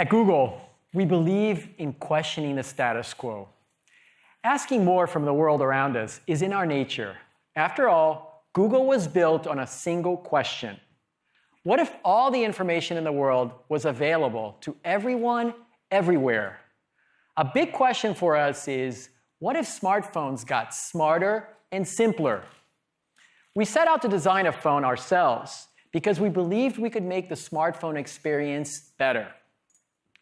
At Google, we believe in questioning the status quo. Asking more from the world around us is in our nature. After all, Google was built on a single question. What if all the information in the world was available to everyone, everywhere? A big question for us is, what if smartphones got smarter and simpler? We set out to design a phone ourselves because we believed we could make the smartphone experience better.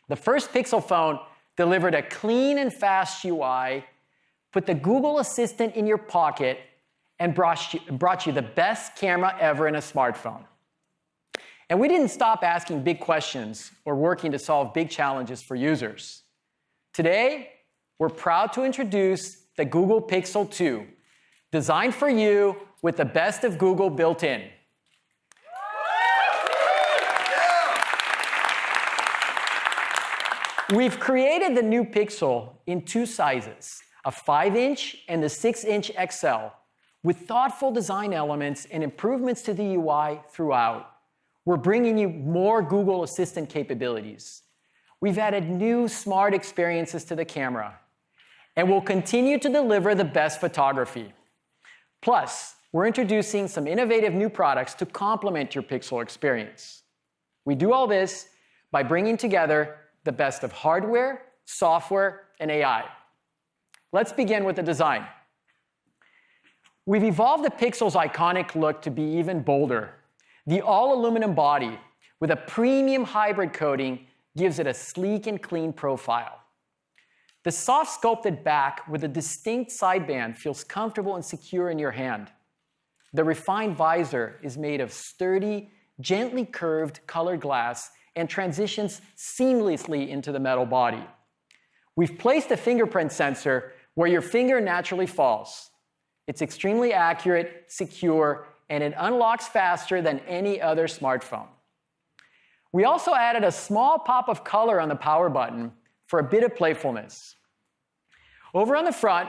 The first Pixel phone delivered a clean and fast UI, put the Google Assistant in your pocket, and brought you the best camera ever in a smartphone. And we didn't stop asking big questions or working to solve big challenges for users. Today, we're proud to introduce the Google Pixel 2, designed for you with the best of Google built in. We've created the new Pixel in two sizes, a 5-inch and the 6-inch XL, with thoughtful design elements and improvements to the UI throughout. We're bringing you more Google Assistant capabilities. We've added new smart experiences to the camera, and we'll continue to deliver the best photography. Plus, we're introducing some innovative new products to complement your Pixel experience. We do all this by bringing together the best of hardware, software, and AI. Let's begin with the design. We've evolved the Pixel's iconic look to be even bolder. The all-aluminum body with a premium hybrid coating gives it a sleek and clean profile. The soft sculpted back with a distinct sideband feels comfortable and secure in your hand. The refined visor is made of sturdy, gently curved colored glass and transitions seamlessly into the metal body. We've placed a fingerprint sensor where your finger naturally falls. It's extremely accurate, secure, and it unlocks faster than any other smartphone. We also added a small pop of color on the power button for a bit of playfulness. Over on the front,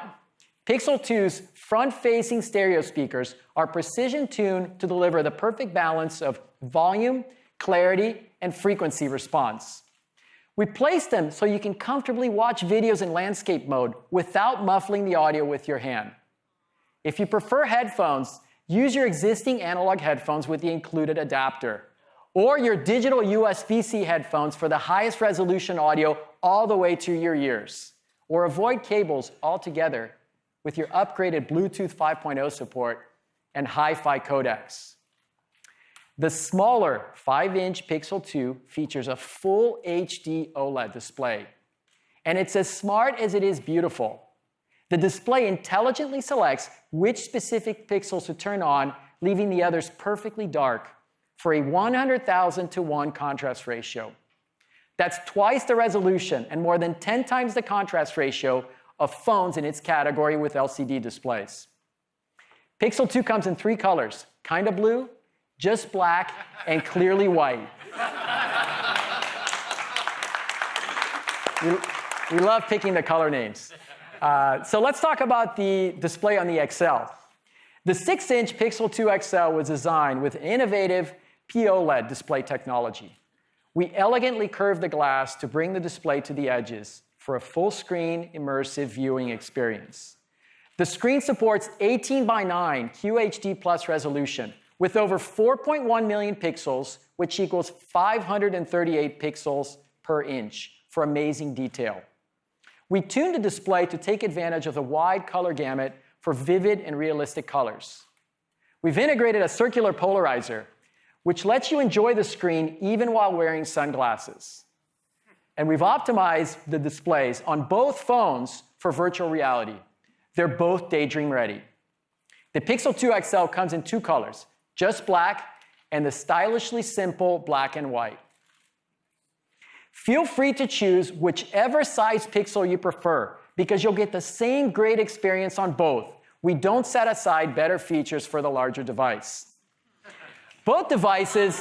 Pixel 2's front-facing stereo speakers are precision-tuned to deliver the perfect balance of volume, clarity, and frequency response. We placed them so you can comfortably watch videos in landscape mode without muffling the audio with your hand. If you prefer headphones, use your existing analog headphones with the included adapter, or your digital USB-C headphones for the highest resolution audio all the way to your ears, or avoid cables altogether with your upgraded Bluetooth 5.0 support and hi-fi codecs. The smaller 5-inch Pixel 2 features a full HD OLED display, and it's as smart as it is beautiful. The display intelligently selects which specific pixels to turn on, leaving the others perfectly dark for a 100,000 to 1 contrast ratio. That's twice the resolution and more than 10 times the contrast ratio of phones in its category with LCD displays. Pixel 2 comes in 3 colors, kinda blue, just black, and clearly white. We love picking the color names. So let's talk about the display on the XL. The 6-inch Pixel 2 XL was designed with innovative POLED display technology. We elegantly curved the glass to bring the display to the edges for a full-screen immersive viewing experience. The screen supports 18:9 QHD+ resolution with over 4.1 million pixels, which equals 538 pixels per inch for amazing detail. We tuned the display to take advantage of the wide color gamut for vivid and realistic colors. We've integrated a circular polarizer, which lets you enjoy the screen even while wearing sunglasses. And we've optimized the displays on both phones for virtual reality. They're both Daydream ready. The Pixel 2 XL comes in 2 colors, just black and the stylishly simple black and white. Feel free to choose whichever size Pixel you prefer because you'll get the same great experience on both. We don't set aside better features for the larger device. Both devices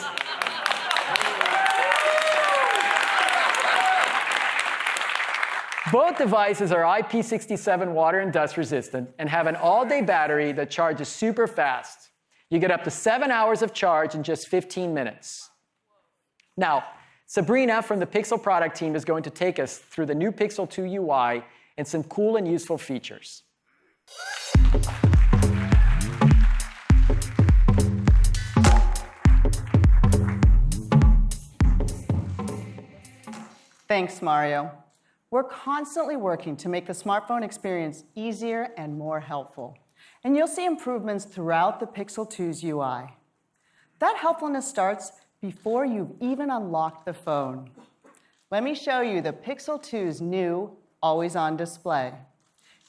are IP67 water and dust resistant and have an all-day battery that charges super fast. You get up to 7 hours of charge in just 15 minutes. Now, Sabrina from the Pixel product team is going to take us through the new Pixel 2 UI and some cool and useful features. Thanks, Mario. We're constantly working to make the smartphone experience easier and more helpful. And you'll see improvements throughout the Pixel 2's UI. That helpfulness starts before you've even unlocked the phone. Let me show you the Pixel 2's new always-on display.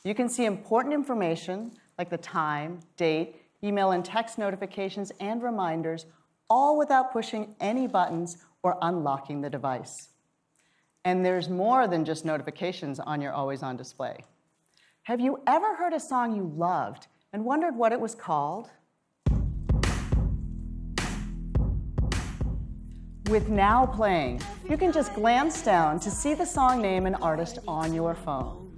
You can see important information like the time, date, email and text notifications and reminders, all without pushing any buttons or unlocking the device. And there's more than just notifications on your always-on display. Have you ever heard a song you loved and wondered what it was called? With Now Playing, you can just glance down to see the song name and artist on your phone.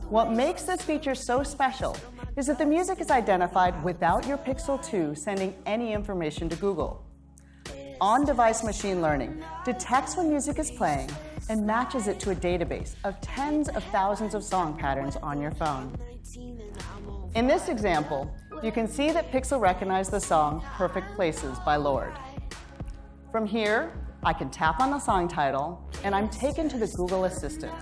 What makes this feature so special is that the music is identified without your Pixel 2 sending any information to Google. On-device machine learning detects when music is playing and matches it to a database of tens of thousands of song patterns on your phone. In this example, you can see that Pixel recognized the song Perfect Places by Lorde. From here, I can tap on the song title, and I'm taken to the Google Assistant.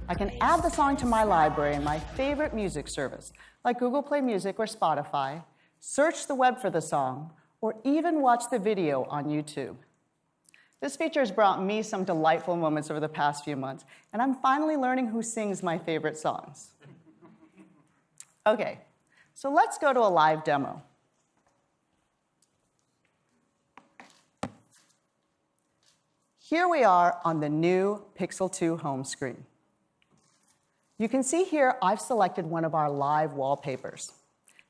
I can add the song to my library in my favorite music service, like Google Play Music or Spotify, search the web for the song, or even watch the video on YouTube. This feature has brought me some delightful moments over the past few months, and I'm finally learning who sings my favorite songs. Okay, so let's go to a live demo. Here we are on the new Pixel 2 home screen. You can see here I've selected one of our live wallpapers.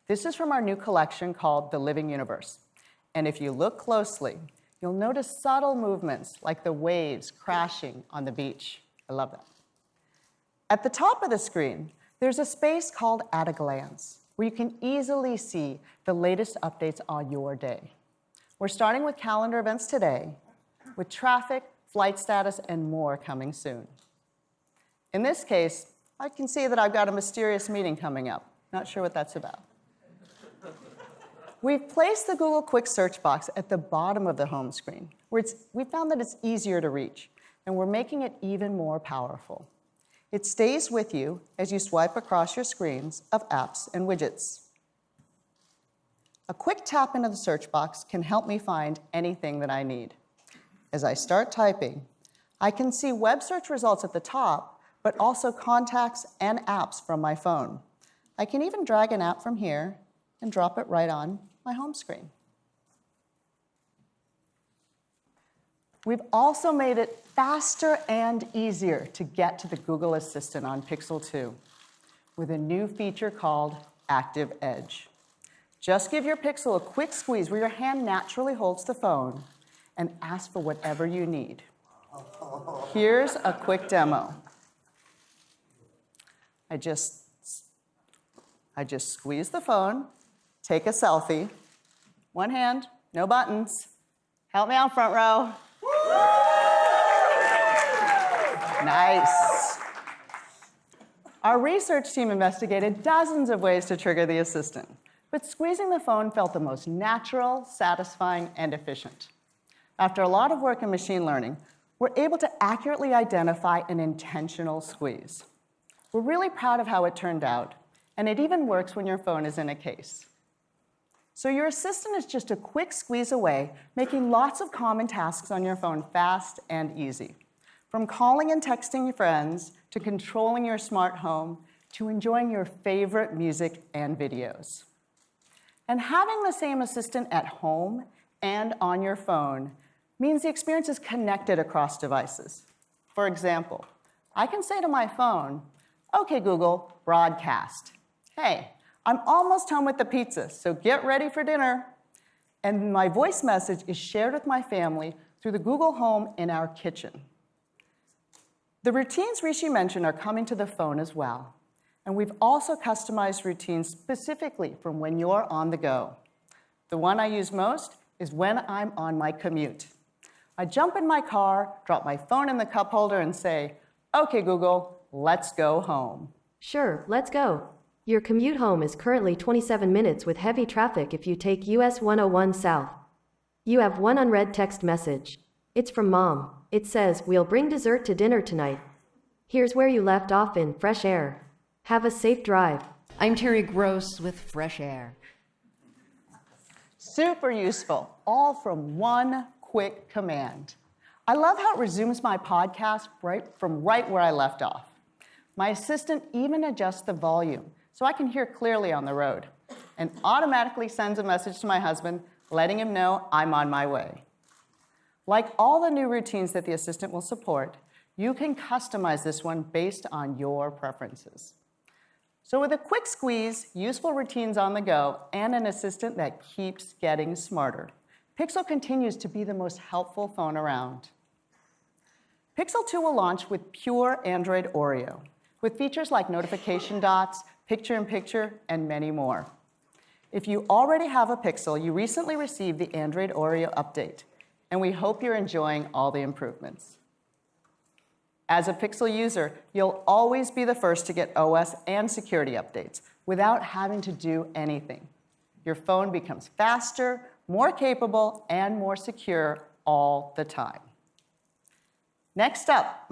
This is from our new collection called The Living Universe. And if you look closely, you'll notice subtle movements like the waves crashing on the beach. I love that. At the top of the screen, there's a space called At a Glance, where you can easily see the latest updates on your day. We're starting with calendar events today, with traffic, flight status, and more coming soon. In this case, I can see that I've got a mysterious meeting coming up. Not sure what that's about. We've placed the Google Quick Search box at the bottom of the home screen, where we found that it's easier to reach, and we're making it even more powerful. It stays with you as you swipe across your screens of apps and widgets. A quick tap into the search box can help me find anything that I need. As I start typing, I can see web search results at the top, but also contacts and apps from my phone. I can even drag an app from here and drop it right on my home screen. We've also made it faster and easier to get to the Google Assistant on Pixel 2 with a new feature called Active Edge. Just give your Pixel a quick squeeze where your hand naturally holds the phone and ask for whatever you need. Here's a quick demo. I just squeeze the phone, take a selfie, one hand, no buttons. Help me out, front row. Nice. Our research team investigated dozens of ways to trigger the assistant, but squeezing the phone felt the most natural, satisfying, and efficient. After a lot of work in machine learning, we're able to accurately identify an intentional squeeze. We're really proud of how it turned out, and it even works when your phone is in a case. So your assistant is just a quick squeeze away, making lots of common tasks on your phone fast and easy. From calling and texting your friends, to controlling your smart home, to enjoying your favorite music and videos. And having the same assistant at home and on your phone means the experience is connected across devices. For example, I can say to my phone, "Okay, Google, broadcast. Hey, I'm almost home with the pizza, so get ready for dinner." And my voice message is shared with my family through the Google Home in our kitchen. The routines Rishi mentioned are coming to the phone as well. And we've also customized routines specifically from when you're on the go. The one I use most is when I'm on my commute. I jump in my car, drop my phone in the cup holder, and say, "Okay, Google, let's go home." Sure, let's go. Your commute home is currently 27 minutes with heavy traffic if you take US 101 south. You have one unread text message. It's from Mom. It says, "We'll bring dessert to dinner tonight. Here's where you left off in fresh air. Have a safe drive." I'm Terry Gross with Fresh Air. Super useful, all from one quick command. I love how it resumes my podcast right where I left off. My assistant even adjusts the volume so I can hear clearly on the road, and automatically sends a message to my husband letting him know I'm on my way. Like all the new routines that the assistant will support, you can customize this one based on your preferences. So with a quick squeeze, useful routines on the go, and an assistant that keeps getting smarter, Pixel continues to be the most helpful phone around. Pixel 2 will launch with pure Android Oreo, with features like notification dots, picture-in-picture, and many more. If you already have a Pixel, you recently received the Android Oreo update, and we hope you're enjoying all the improvements. As a Pixel user, you'll always be the first to get OS and security updates without having to do anything. Your phone becomes faster, more capable, and more secure all the time. Next up,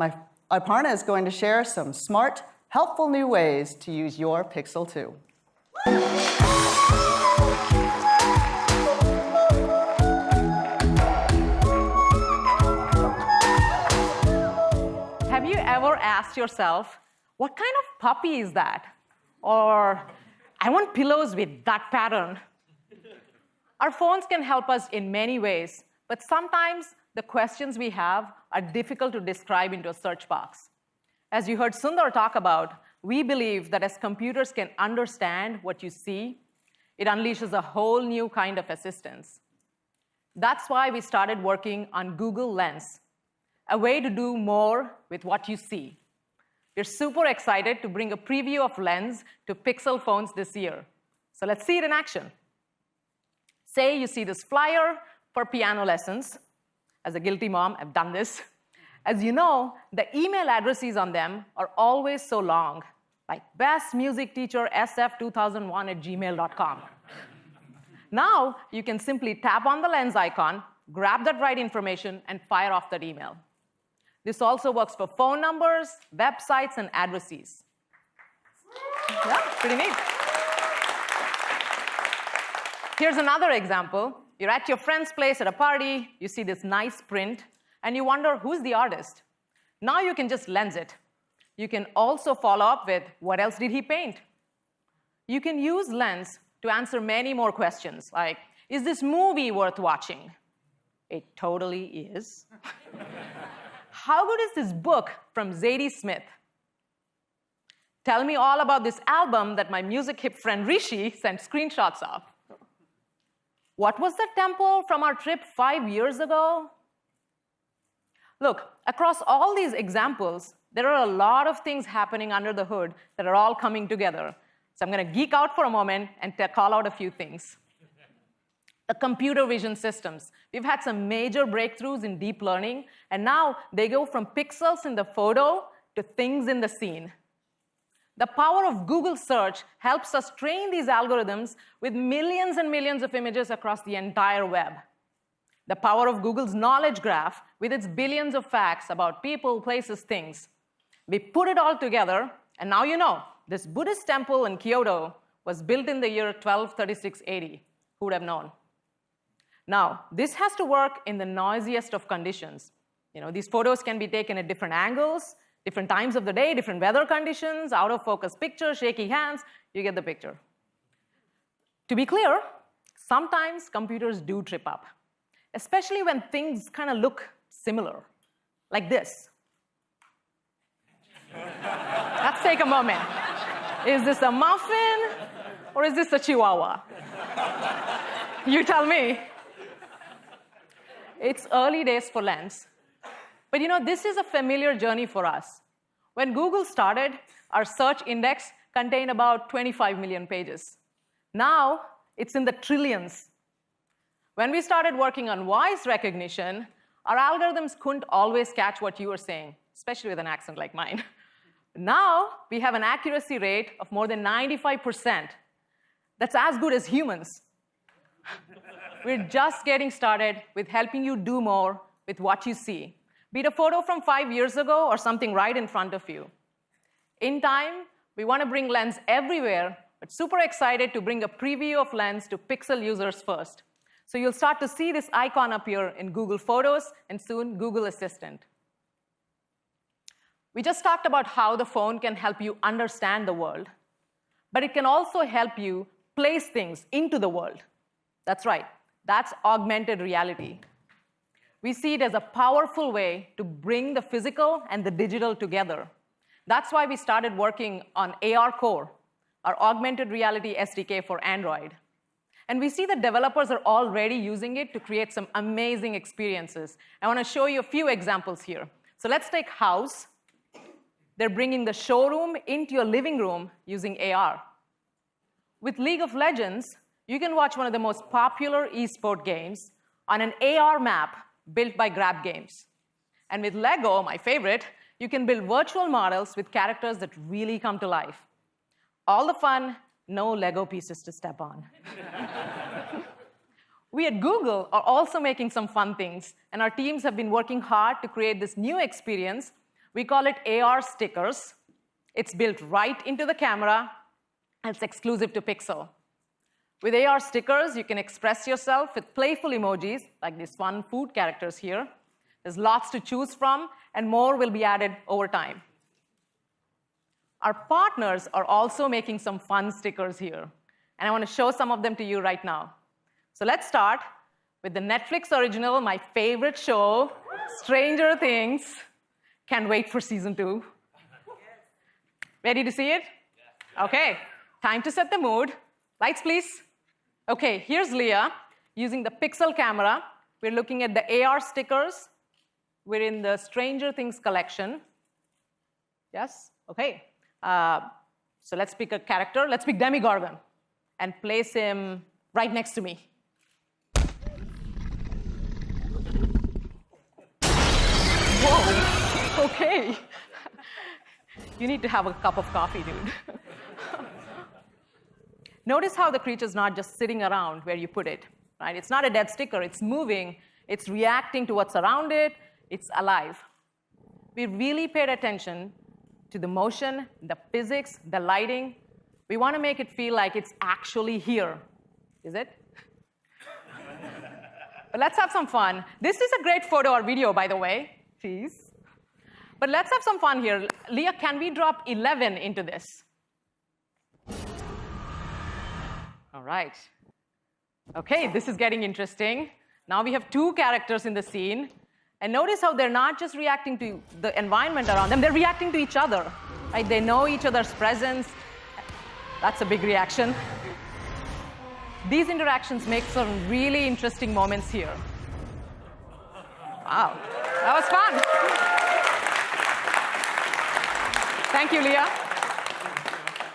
Aparna is going to share some smart, helpful new ways to use your Pixel 2. Have you ever asked yourself, what kind of puppy is that? Or, I want pillows with that pattern. Our phones can help us in many ways, but sometimes the questions we have are difficult to describe into a search box. As you heard Sundar talk about, we believe that as computers can understand what you see, it unleashes a whole new kind of assistance. That's why we started working on Google Lens, a way to do more with what you see. We're super excited to bring a preview of Lens to Pixel phones this year. So let's see it in action. Say you see this flyer for piano lessons. As a guilty mom, I've done this. As you know, the email addresses on them are always so long, like bestmusicteachersf2001@gmail.com. Now, you can simply tap on the Lens icon, grab that right information, and fire off that email. This also works for phone numbers, websites, and addresses. Yeah, pretty neat. Here's another example. You're at your friend's place at a party, you see this nice print, and you wonder, who's the artist? Now you can just Lens it. You can also follow up with, what else did he paint? You can use Lens to answer many more questions, like, is this movie worth watching? It totally is. How good is this book from Zadie Smith? Tell me all about this album that my music hip friend Rishi sent screenshots of. What was the temple from our trip 5 years ago? Look, across all these examples, there are a lot of things happening under the hood that are all coming together. So I'm going to geek out for a moment and call out a few things. The computer vision systems. We've had some major breakthroughs in deep learning, and now they go from pixels in the photo to things in the scene. The power of Google search helps us train these algorithms with millions and millions of images across the entire web. The power of Google's knowledge graph with its billions of facts about people, places, things. We put it all together, and now you know, this Buddhist temple in Kyoto was built in the year 1236 AD. Who would have known? Now, this has to work in the noisiest of conditions. These photos can be taken at different angles, different times of the day, different weather conditions, out of focus pictures, shaky hands, you get the picture. To be clear, sometimes computers do trip up, especially when things kind of look similar, like this. Let's take a moment. Is this a muffin or is this a chihuahua? You tell me. It's early days for Lens. But this is a familiar journey for us. When Google started, our search index contained about 25 million pages. Now, it's in the trillions. When we started working on voice recognition, our algorithms couldn't always catch what you were saying, especially with an accent like mine. Now, we have an accuracy rate of more than 95%. That's as good as humans. We're just getting started with helping you do more with what you see, be it a photo from 5 years ago or something right in front of you. In time, we want to bring Lens everywhere, but super excited to bring a preview of Lens to Pixel users first. So you'll start to see this icon appear in Google Photos and soon Google Assistant. We just talked about how the phone can help you understand the world, but it can also help you place things into the world. That's right, that's augmented reality. We see it as a powerful way to bring the physical and the digital together. That's why we started working on AR Core, our augmented reality SDK for Android. And we see that developers are already using it to create some amazing experiences. I want to show you a few examples here. So let's take House. They're bringing the showroom into your living room using AR. With League of Legends, you can watch one of the most popular esport games on an AR map built by Grab Games. And with Lego, my favorite, you can build virtual models with characters that really come to life. All the fun, no Lego pieces to step on. We at Google are also making some fun things, and our teams have been working hard to create this new experience. We call it AR Stickers. It's built right into the camera, and it's exclusive to Pixel. With AR Stickers, you can express yourself with playful emojis, like these fun food characters here. There's lots to choose from, and more will be added over time. Our partners are also making some fun stickers here, and I want to show some of them to you right now. So let's start with the Netflix original, my favorite show, Stranger Things. Can't wait for season 2. Ready to see it? Okay, time to set the mood. Lights, please. Okay, here's Leah using the Pixel camera. We're looking at the AR stickers. We're in the Stranger Things collection. Yes? Okay. So let's pick a character. Let's pick Demogorgon and place him right next to me. Whoa, okay. You need to have a cup of coffee, dude. Notice how the creature's not just sitting around where you put it, right? It's not a dead sticker. It's moving. It's reacting to what's around it. It's alive. We really paid attention to the motion, the physics, the lighting. We want to make it feel like it's actually here. Is it? But let's have some fun. This is a great photo or video, by the way. Jeez. But let's have some fun here. Leah, can we drop 11 into this? All right. OK, this is getting interesting. Now we have 2 characters in the scene. And notice how they're not just reacting to the environment around them, they're reacting to each other. Right? They know each other's presence. That's a big reaction. These interactions make some really interesting moments here. Wow, that was fun. Thank you, Leah.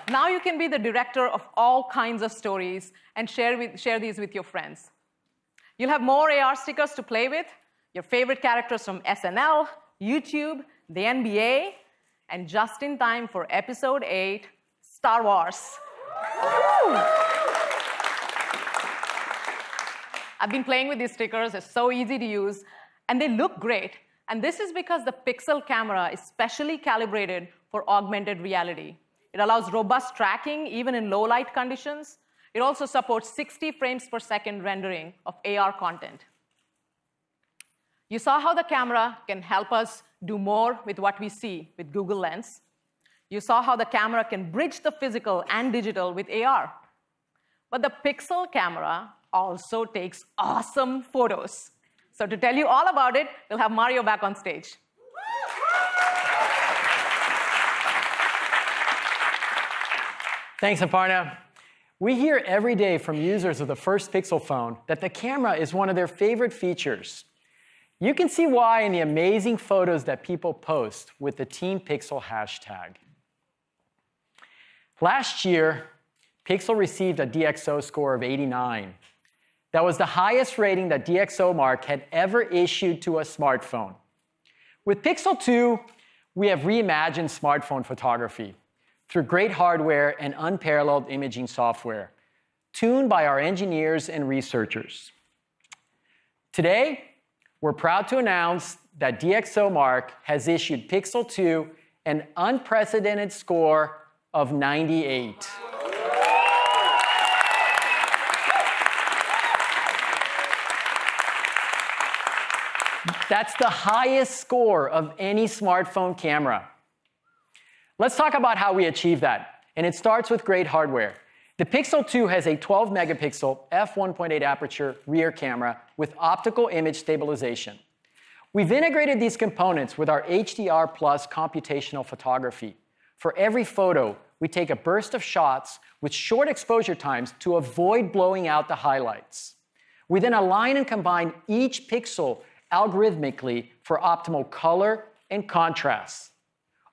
Now you can be the director of all kinds of stories and share these with your friends. You'll have more AR stickers to play with, your favorite characters from SNL, YouTube, the NBA, and just in time for Episode 8, Star Wars. Woo! I've been playing with these stickers. They're so easy to use, and they look great. And this is because the Pixel camera is specially calibrated for augmented reality. It allows robust tracking, even in low-light conditions. It also supports 60 frames per second rendering of AR content. You saw how the camera can help us do more with what we see with Google Lens. You saw how the camera can bridge the physical and digital with AR. But the Pixel camera also takes awesome photos. So to tell you all about it, we'll have Mario back on stage. Thanks, Aparna. We hear every day from users of the first Pixel phone that the camera is one of their favorite features. You can see why in the amazing photos that people post with the Team Pixel hashtag. Last year, Pixel received a DxO score of 89. That was the highest rating that DxOMark had ever issued to a smartphone. With Pixel 2, we have reimagined smartphone photography through great hardware and unparalleled imaging software, tuned by our engineers and researchers. Today, we're proud to announce that DxOMark has issued Pixel 2 an unprecedented score of 98. That's the highest score of any smartphone camera. Let's talk about how we achieve that, and it starts with great hardware. The Pixel 2 has a 12 megapixel f1.8 aperture rear camera with optical image stabilization. We've integrated these components with our HDR Plus computational photography. For every photo, we take a burst of shots with short exposure times to avoid blowing out the highlights. We then align and combine each pixel algorithmically for optimal color and contrast.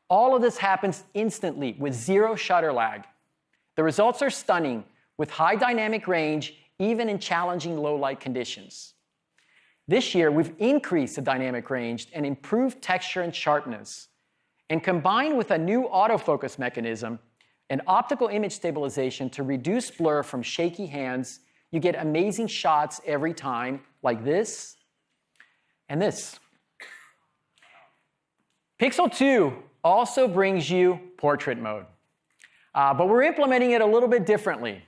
All of this happens instantly with zero shutter lag. The results are stunning with high dynamic range, even in challenging low light conditions. This year, we've increased the dynamic range and improved texture and sharpness. And combined with a new autofocus mechanism and optical image stabilization to reduce blur from shaky hands, you get amazing shots every time, like this and this. Pixel 2 also brings you portrait mode. But we're implementing it a little bit differently.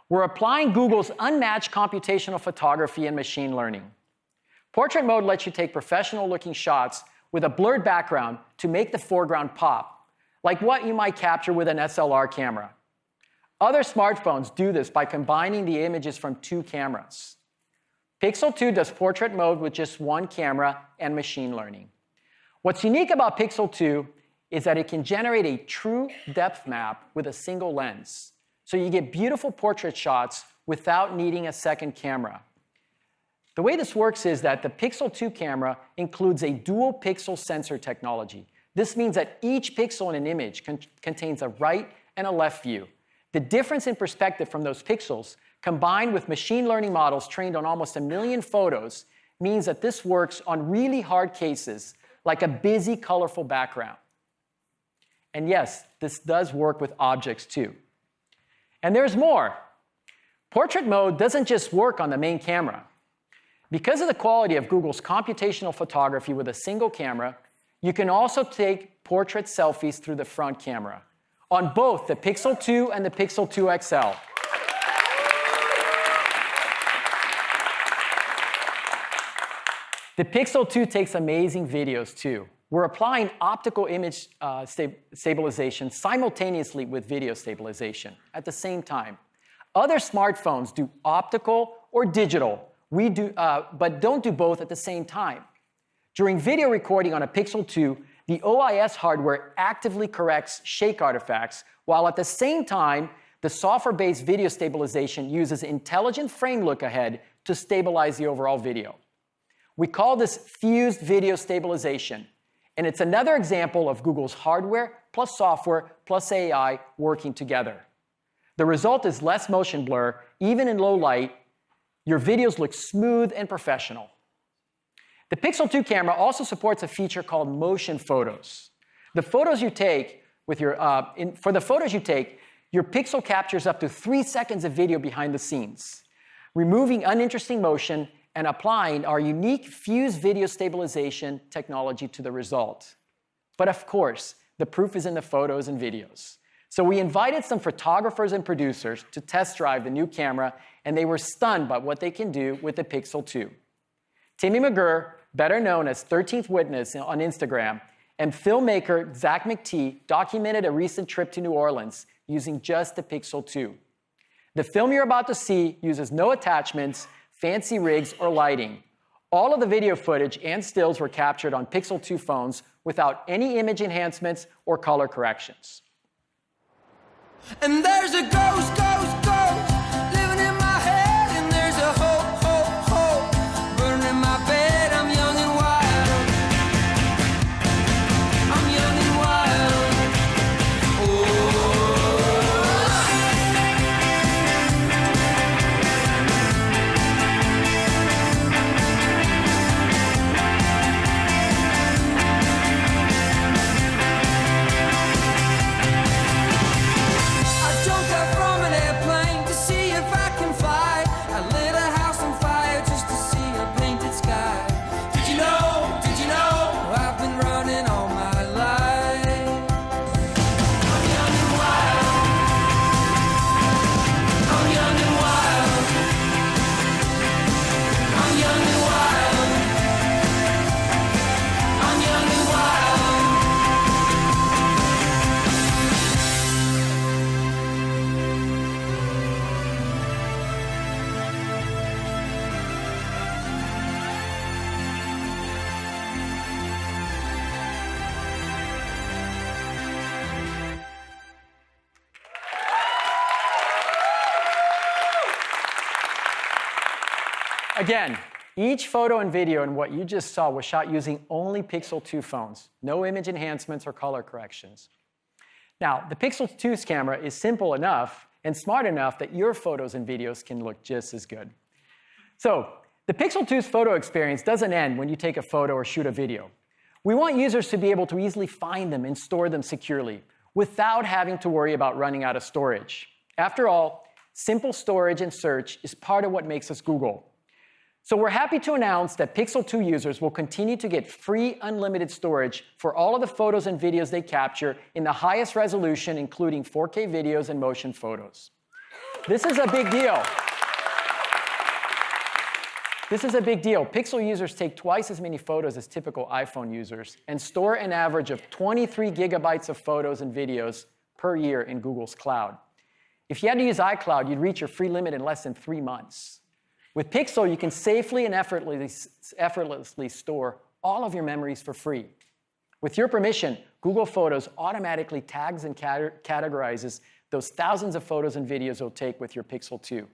We're applying Google's unmatched computational photography and machine learning. Portrait mode lets you take professional-looking shots with a blurred background to make the foreground pop, like what you might capture with an SLR camera. Other smartphones do this by combining the images from two cameras. Pixel 2 does portrait mode with just one camera and machine learning. What's unique about Pixel 2 is that it can generate a true depth map with a single lens. So you get beautiful portrait shots without needing a second camera. The way this works is that the Pixel 2 camera includes a dual pixel sensor technology. This means that each pixel in an image contains a right and a left view. The difference in perspective from those pixels, combined with machine learning models trained on almost 1 million photos, means that this works on really hard cases, like a busy, colorful background. And yes, this does work with objects too. And there's more. Portrait mode doesn't just work on the main camera. Because of the quality of Google's computational photography with a single camera, you can also take portrait selfies through the front camera on both the Pixel 2 and the Pixel 2 XL. The Pixel 2 takes amazing videos too. We're applying optical image stabilization simultaneously with video stabilization at the same time. Other smartphones do optical or digital, but don't do both at the same time. During video recording on a Pixel 2, the OIS hardware actively corrects shake artifacts, while at the same time, the software-based video stabilization uses intelligent frame look-ahead to stabilize the overall video. We call this fused video stabilization, and it's another example of Google's hardware plus software plus AI working together. The result is less motion blur, even in low light. Your videos look smooth and professional. The Pixel 2 camera also supports a feature called motion photos. For the photos you take, your Pixel captures up to 3 seconds of video behind the scenes, removing uninteresting motion and applying our unique fused video stabilization technology to the result. But of course, the proof is in the photos and videos. So we invited some photographers and producers to test drive the new camera, and they were stunned by what they can do with the Pixel 2. Timmy McGurr, better known as 13th Witness on Instagram, and filmmaker Zach McTee documented a recent trip to New Orleans using just the Pixel 2. The film you're about to see uses no attachments, fancy rigs, or lighting. All of the video footage and stills were captured on Pixel 2 phones without any image enhancements or color corrections. And there's a ghost, ghost, ghost living in my head, and there's a hope, hope, hope burning in my bed. I'm young and wild. I'm young and wild. Oh. Again, each photo and video in what you just saw was shot using only Pixel 2 phones, no image enhancements or color corrections. Now, the Pixel 2's camera is simple enough and smart enough that your photos and videos can look just as good. So, the Pixel 2's photo experience doesn't end when you take a photo or shoot a video. We want users to be able to easily find them and store them securely without having to worry about running out of storage. After all, simple storage and search is part of what makes us Google. So we're happy to announce that Pixel 2 users will continue to get free unlimited storage for all of the photos and videos they capture in the highest resolution, including 4K videos and motion photos. This is a big deal. This is a big deal. Pixel users take twice as many photos as typical iPhone users and store an average of 23 gigabytes of photos and videos per year in Google's cloud. If you had to use iCloud, you'd reach your free limit in less than 3 months. With Pixel, you can safely and effortlessly store all of your memories for free. With your permission, Google Photos automatically tags and categorizes those thousands of photos and videos you'll take with your Pixel 2.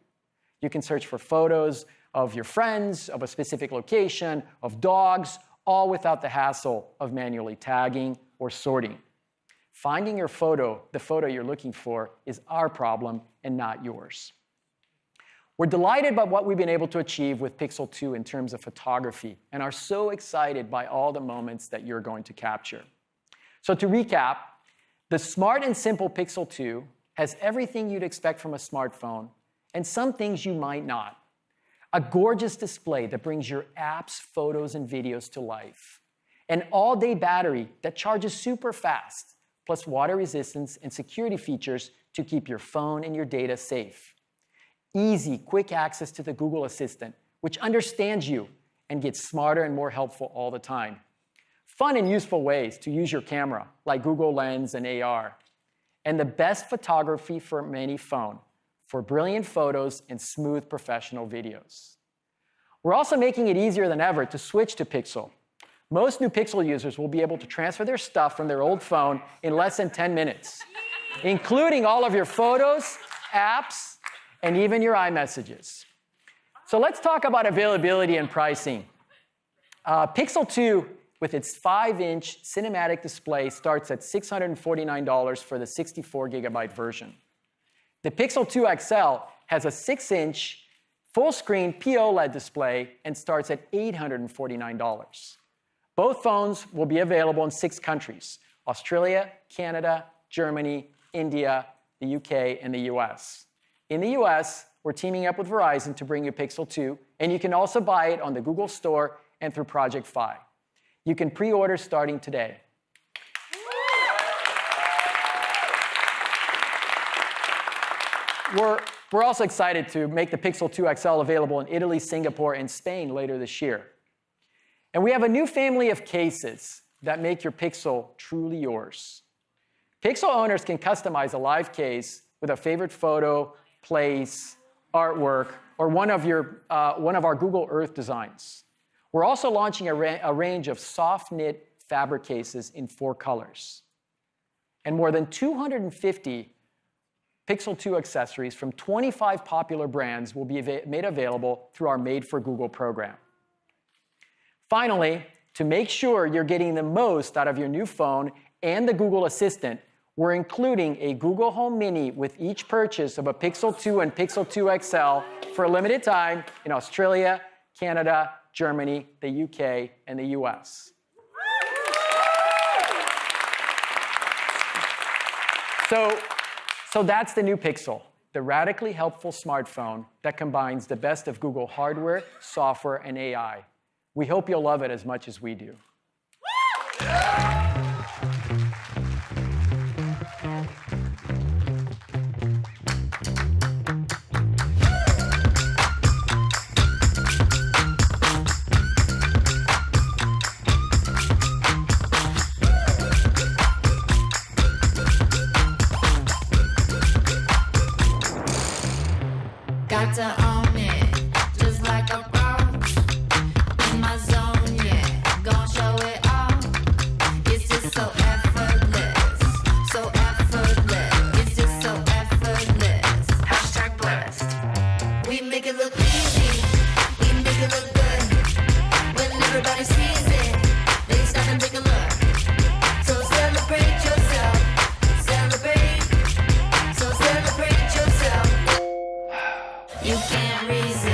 You can search for photos of your friends, of a specific location, of dogs, all without the hassle of manually tagging or sorting. Finding your photo, the photo you're looking for, is our problem and not yours. We're delighted by what we've been able to achieve with Pixel 2 in terms of photography and are so excited by all the moments that you're going to capture. So to recap, the smart and simple Pixel 2 has everything you'd expect from a smartphone and some things you might not. A gorgeous display that brings your apps, photos, and videos to life. An all-day battery that charges super fast, plus water resistance and security features to keep your phone and your data safe. Easy, quick access to the Google Assistant, which understands you and gets smarter and more helpful all the time. Fun and useful ways to use your camera, like Google Lens and AR. And the best photography from any phone, for brilliant photos and smooth professional videos. We're also making it easier than ever to switch to Pixel. Most new Pixel users will be able to transfer their stuff from their old phone in less than 10 minutes, including all of your photos, apps, and even your iMessages. So let's talk about availability and pricing. Pixel 2, with its 5-inch cinematic display, starts at $649 for the 64 gigabyte version. The Pixel 2 XL has a 6-inch full-screen POLED display and starts at $849. Both phones will be available in 6 countries: Australia, Canada, Germany, India, the UK, and the US. In the US, we're teaming up with Verizon to bring you Pixel 2, and you can also buy it on the Google Store and through Project Fi. You can pre-order starting today. We're also excited to make the Pixel 2 XL available in Italy, Singapore, and Spain later this year. And we have a new family of cases that make your Pixel truly yours. Pixel owners can customize a live case with a favorite photo, place, artwork, or one of our Google Earth designs. We're also launching a range of soft-knit fabric cases in 4 colors. And more than 250 Pixel 2 accessories from 25 popular brands will be made available through our Made for Google program. Finally, to make sure you're getting the most out of your new phone and the Google Assistant, we're including a Google Home Mini with each purchase of a Pixel 2 and Pixel 2 XL for a limited time in Australia, Canada, Germany, the UK, and the US. So that's the new Pixel, the radically helpful smartphone that combines the best of Google hardware, software, and AI. We hope you'll love it as much as we do. Got to own it, just like a boss. In my zone, yeah, gon' show it off. It's just so effortless, so effortless. It's just so effortless. Hashtag blessed. We make it look easy, we make it You can't resist.